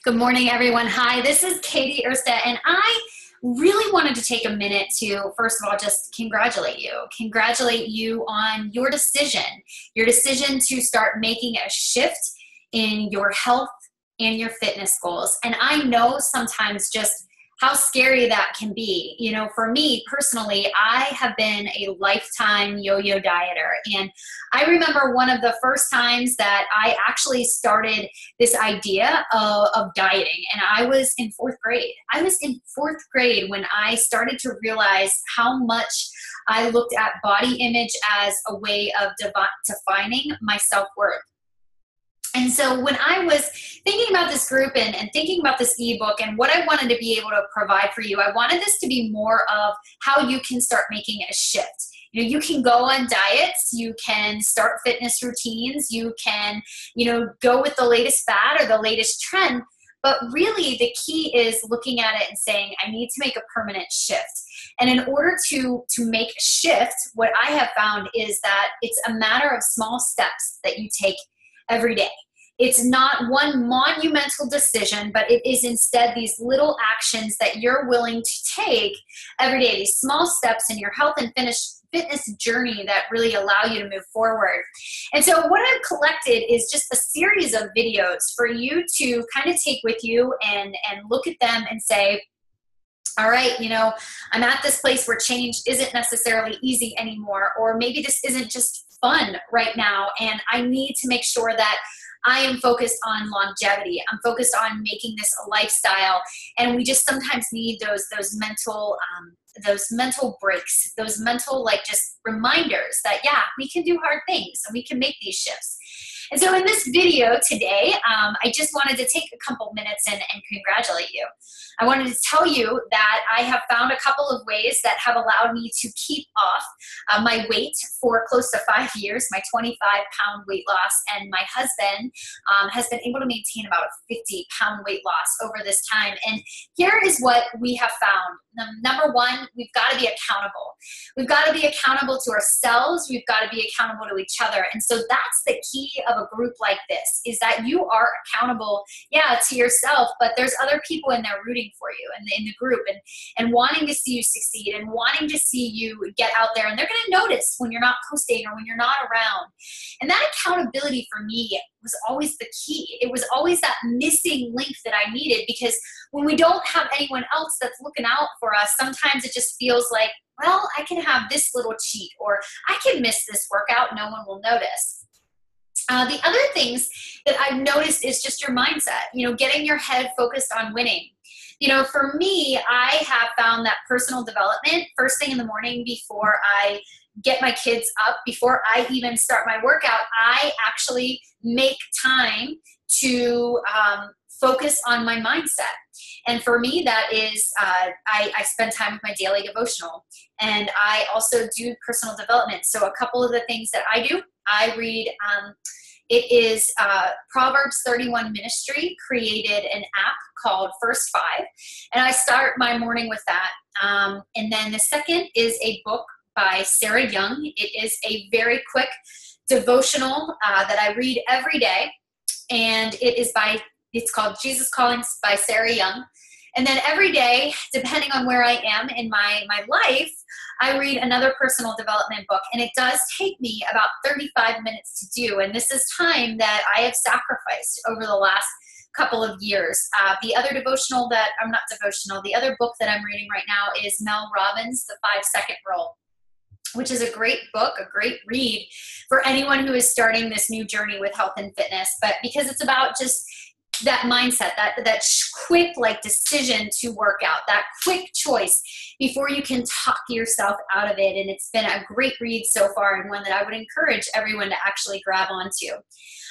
Good morning, everyone. Hi, this is Katie Erstedt, and I really wanted to take a minute to, first of all, just congratulate you. Congratulate you on your decision to start making a shift in your health and your fitness goals. And I know sometimes just how scary that can be. You know, for me personally, I have been a lifetime yo-yo dieter. And I remember one of the first times that I actually started this idea of dieting, and I was in fourth grade. I was in fourth grade when I started to realize how much I looked at body image as a way of defining my self-worth. And so when I was thinking about this group and thinking about this ebook and what I wanted to be able to provide for you, I wanted this to be more of how you can start making a shift. You know, you can go on diets, you can start fitness routines, you can, go with the latest fad or the latest trend. But really the key is looking at it and saying, I need to make a permanent shift. And in order to make a shift, what I have found is that it's a matter of small steps that you take every day. It's not one monumental decision, but it is instead these little actions that you're willing to take every day, these small steps in your health and fitness journey that really allow you to move forward. And so what I've collected is just a series of videos for you to kind of take with you and look at them and say, all right, I'm at this place where change isn't necessarily easy anymore, or maybe this isn't just fun right now, and I need to make sure that I am focused on longevity. I'm focused on making this a lifestyle, and we just sometimes need those mental breaks, those mental just reminders that we can do hard things and we can make these shifts. And so in this video today, I just wanted to take a couple minutes and congratulate you. I wanted to tell you that I have found a couple of ways that have allowed me to keep off my weight for close to 5 years, my 25-pound weight loss, and my husband has been able to maintain about a 50-pound weight loss over this time. And here is what we have found. Number one, we've got to be accountable. We've got to be accountable to ourselves. We've got to be accountable to each other. And so that's the key of a group like this, is that you are accountable, to yourself, but there's other people in there rooting for you in the group and wanting to see you succeed and wanting to see you get out there. And they're going to notice when you're not posting or when you're not around. And that accountability for me was always the key. It was always that missing link that I needed, because when we don't have anyone else that's looking out for us, sometimes it just feels like, well, I can have this little cheat, or I can miss this workout, no one will notice. The other things that I've noticed is just your mindset, getting your head focused on winning. For me, I have found that personal development first thing in the morning before I get my kids up, before I even start my workout, I actually make time to focus on my mindset. And for me, that is, I spend time with my daily devotional, and I also do personal development. So a couple of the things that I do, I read, it is Proverbs 31 Ministry created an app called First Five, and I start my morning with that. And then the second is a book by Sarah Young. It is a very quick devotional that I read every day, and it's called Jesus Calling by Sarah Young. And then every day, depending on where I am in my life, I read another personal development book, and it does take me about 35 minutes to do. And this is time that I have sacrificed over the last couple of years. The other the other book that I'm reading right now is Mel Robbins' The 5-Second Rule, which is a great book, a great read for anyone who is starting this new journey with health and fitness. But because it's about just that mindset, that quick decision to work out, that quick choice before you can talk yourself out of it. And it's been a great read so far, and one that I would encourage everyone to actually grab onto.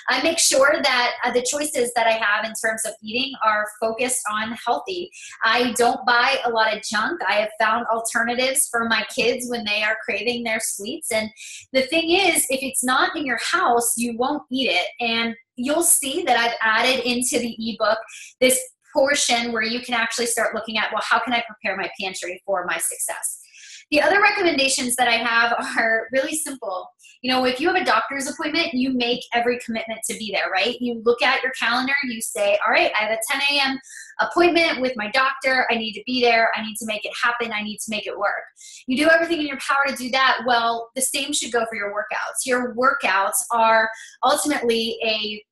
I make sure that the choices that I have in terms of eating are focused on healthy. I don't buy a lot of junk. I have found alternatives for my kids when they are craving their sweets. And the thing is, if it's not in your house, you won't eat it. And you'll see that I've added into the ebook this portion where you can actually start looking at, well, how can I prepare my pantry for my success? The other recommendations that I have are really simple. You know, if you have a doctor's appointment, you make every commitment to be there, right? You look at your calendar, you say, all right, I have a 10 a.m. appointment with my doctor. I need to be there. I need to make it happen. I need to make it work. You do everything in your power to do that. Well, the same should go for your workouts. Your workouts are ultimately a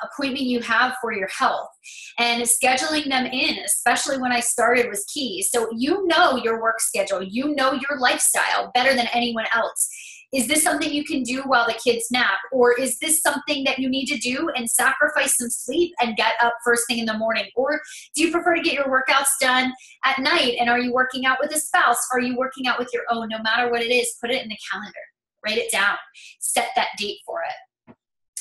appointment you have for your health, and scheduling them in, especially when I started, was key. So you know your work schedule, you know your lifestyle better than anyone else. Is this something you can do while the kids nap? Or is this something that you need to do and sacrifice some sleep and get up first thing in the morning? Or do you prefer to get your workouts done at night? And are you working out with a spouse? Are you working out with your own? No matter what it is, put it in the calendar, write it down, set that date for it.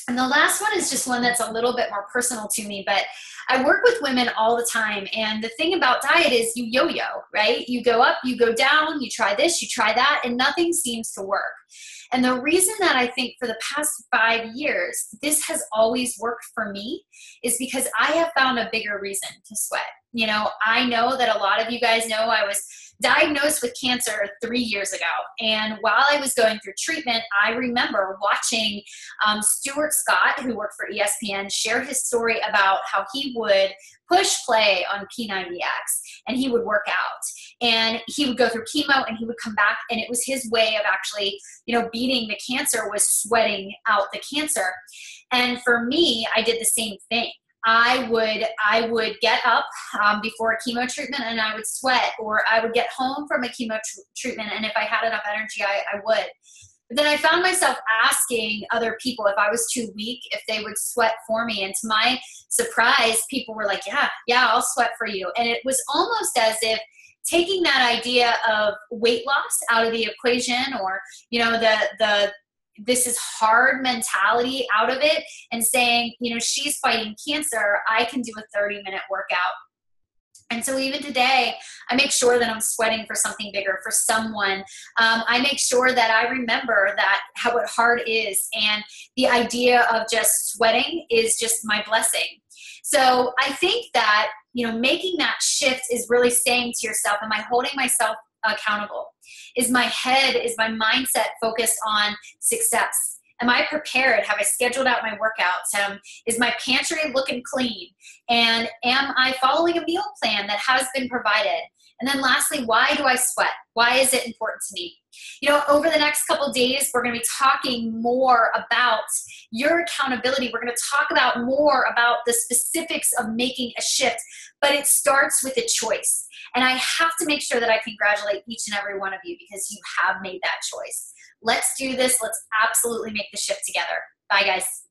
And the last one is just one that's a little bit more personal to me, but I work with women all the time. And the thing about diet is you yo-yo, right? You go up, you go down, you try this, you try that, and nothing seems to work. And the reason that I think for the past 5 years, this has always worked for me is because I have found a bigger reason to sweat. You know, I know that a lot of you guys know I was diagnosed with cancer 3 years ago. And while I was going through treatment, I remember watching Stuart Scott, who worked for ESPN, share his story about how he would push play on P90X and he would work out. And he would go through chemo and he would come back, and it was his way of actually, you know, beating the cancer, was sweating out the cancer. And for me, I did the same thing. I would get up before a chemo treatment and I would sweat, or I would get home from a chemo treatment, and if I had enough energy, I would. But then I found myself asking other people if I was too weak, if they would sweat for me. And to my surprise, people were like, yeah, I'll sweat for you. And it was almost as if taking that idea of weight loss out of the equation, or, you know, the this is hard mentality out of it, and saying, you know, she's fighting cancer, I can do a 30-minute workout. And so even today, I make sure that I'm sweating for something bigger, for someone. I make sure that I remember that how hard it is, and the idea of just sweating is just my blessing. So I think that, you know, making that shift is really saying to yourself, am I holding myself accountable? Is my mindset focused on success? Am I prepared? Have I scheduled out my workouts? Is my pantry looking clean? And am I following a meal plan that has been provided? And then lastly, why do I sweat? Why is it important to me? You know, over the next couple of days, we're going to be talking more about your accountability. We're going to talk about more about the specifics of making a shift, but it starts with a choice. And I have to make sure that I congratulate each and every one of you, because you have made that choice. Let's do this. Let's absolutely make the shift together. Bye, guys.